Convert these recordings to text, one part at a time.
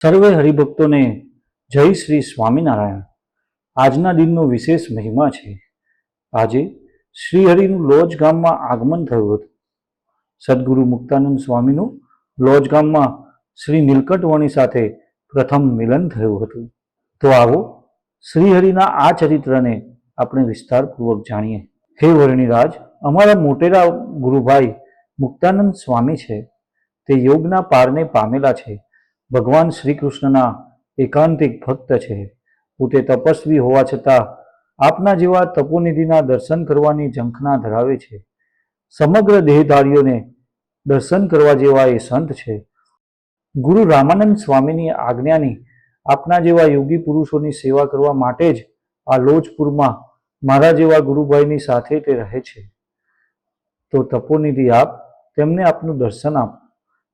સર્વે હરિભક્તોને જય શ્રી સ્વામિનારાયણ। આજના દિનનો વિશેષ મહિમા છે। આજે શ્રીહરિનું લોજ ગામમાં આગમન થયું હતું। સદગુરુ મુક્તાનંદ સ્વામીનું લોજ ગામમાં શ્રી નીલકંઠવણી સાથે પ્રથમ મિલન થયું હતું। તો આવો શ્રીહરિના આ ચરિત્રને આપણે વિસ્તારપૂર્વક જાણીએ। હે વર્ણિરાજ, અમારા મોટેરા ગુરુભાઈ મુક્તાનંદ સ્વામી છે। તે યોગના પારને પામેલા છે। ભગવાન શ્રી કૃષ્ણના એકાંતિક ભક્ત છે। પોતે તપસ્વી હોવા છતાં આપના જેવા તપોનિધિના દર્શન કરવાની ઝંખના ધરાવે છે। સમગ્ર દેહધારીઓને દર્શન કરવા જેવા એ સંત છે। ગુરુ રામાનંદ સ્વામીની આજ્ઞાની આપના જેવા યોગી પુરુષોની સેવા કરવા માટે જ આ લોજપુરમાં મારા જેવા ગુરુભાઈની સાથે તે રહે છે। તો તપોનિધિ આપ તેમને આપનું દર્શન આપો।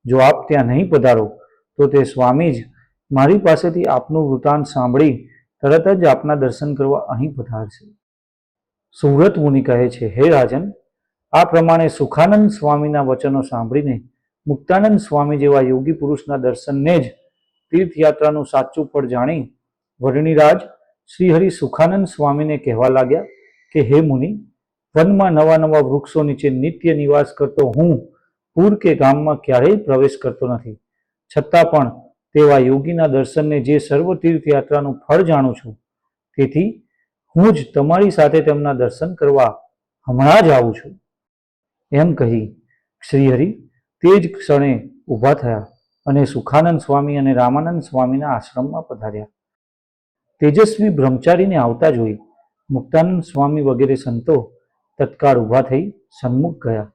જો આપ ત્યાં નહીં પધારો તો તે સ્વામી જ મારી પાસેથી આપનું વૃતાંત સાંભળી તરત જ આપના દર્શન કરવા અહીં પધારશે। સુવ્રત મુનિ કહે છે, હે રાજન, આ પ્રમાણે સુખાનંદ સ્વામીના વચનો સાંભળીને મુક્તાનંદ સ્વામી જેવા યોગી પુરુષના દર્શનને જ તીર્થયાત્રાનું સાચું ફળ જાણી વર્ણિરાજ શ્રીહરિ સુખાનંદ સ્વામીને કહેવા લાગ્યા કે હે મુનિ, વનમાં નવા નવા વૃક્ષો નીચે નિત્ય નિવાસ કરતો હું પૂર કે ગામમાં ક્યારેય પ્રવેશ કરતો નથી। છતાં પણ તેવા યોગીના દર્શનને જે સર્વ તીર્થયાત્રાનું ફળ જાણું છું, તેથી હું જ તમારી સાથે તેમના દર્શન કરવા હમણાં જ આવું છું। એમ કહી શ્રીહરિ તે જ ક્ષણે ઊભા થયા અને સુખાનંદ સ્વામી અને રામાનંદ સ્વામીના આશ્રમમાં પધાર્યા। તેજસ્વી બ્રહ્મચારીને આવતા જોઈ મુક્તાનંદ સ્વામી વગેરે સંતો તત્કાળ ઊભા થઈ સન્મુખ ગયા।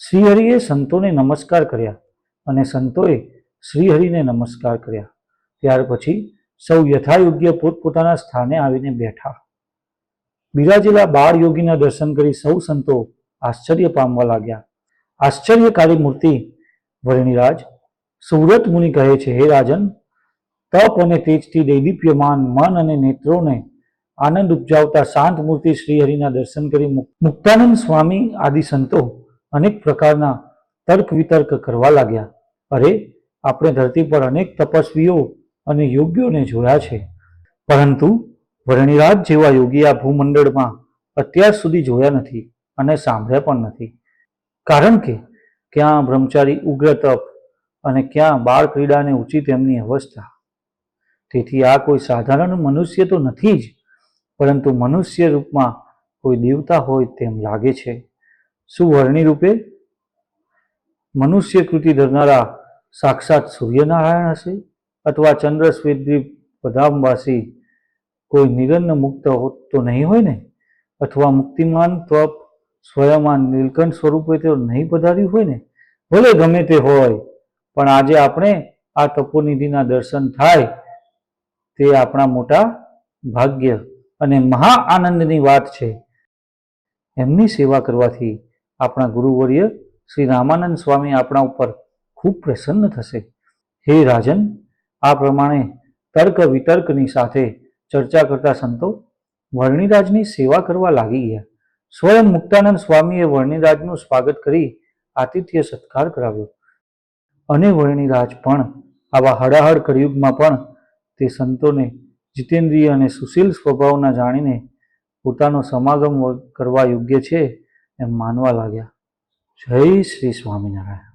શ્રીહરિએ સંતોને નમસ્કાર કર્યા અને સંતોએ શ્રીહરિને નમસ્કાર કર્યા। ત્યાર પછી સૌ યથાયોગ્ય પોતપોતાના સ્થાને આવીને બેઠા। બિરાજેલા બાળ યોગીના દર્શન કરી સૌ સંતો આશ્ચર્ય પામવા લાગ્યા। આશ્ચર્યકારી મૂર્તિ વર્ણિરાજ, સુવ્રત મુનિ કહે છે, હે રાજન, તપ અને તેજથી દૈદીપ્યમાન મન અને નેત્રોને આનંદ ઉપજાવતા શાંત મૂર્તિ શ્રીહરિના દર્શન કરી મુક્તાનંદ સ્વામી આદિ સંતો અનેક પ્રકારના તર્ક વિતર્ક કરવા લાગ્યા। અરે, આપણે ધરતી પર અનેક તપસ્વીઓ અને યોગીઓને જોયા છે, પરંતુ વર્ણિરાજ જેવા યોગી આ ભૂમંડળમાં અત્યાર સુધી જોયા નથી અને સાંભળ્યા પણ નથી। કારણ કે ક્યાં બ્રહ્મચારી ઉગ્ર તપ અને ક્યાં બાળ ક્રીડાને ઊંચી તેમની અવસ્થા। તેથી આ કોઈ સાધારણ મનુષ્ય તો નથી જ, પરંતુ મનુષ્ય રૂપમાં કોઈ દેવતા હોય તેમ લાગે છે। શું વર્ણિ રૂપે મનુષ્ય કૃતિ ધરનારા સાક્ષાત સૂર્યનારાયણ હશે, અથવા ચંદ્ર શ્વેતદ્વીપ પધામવાસી કોઈ નિરન્ન મુક્ત તો નહીં હોય ને? અથવા મુક્તિમાન તપ સ્વયંમાન નીલકંઠ સ્વરૂપે તો નહીં પધાર્યું હોય ને? ભલે ગમે તે હોય, પણ આજે આપણે આ તપોનિધિના દર્શન થાય તે આપણા મોટા ભાગ્ય અને મહા આનંદની વાત છે। એમની સેવા કરવાથી આપણા ગુરુવર્ય શ્રી રામાનંદ સ્વામી આપણા ઉપર ખૂબ પ્રસન્ન થશે। હે રાજન, આ પ્રમાણે તર્ક વિતર્કની સાથે ચર્ચા કરતા સંતો વર્ણિરાજની સેવા કરવા લાગી ગયા। સ્વયં મુક્તાનંદ સ્વામીએ વર્ણિરાજનું સ્વાગત કરી આતિથ્ય સત્કાર કરાવ્યો અને વર્ણિરાજ પણ આવા હડાહડ કળિયુગમાં પણ તે સંતોને જીતેન્દ્રિય અને સુશીલ સ્વભાવના જાણીને પોતાનો સમાગમ કરવા યોગ્ય છે એમ માનવા લાગ્યા। જય શ્રી સ્વામિનારાયણ।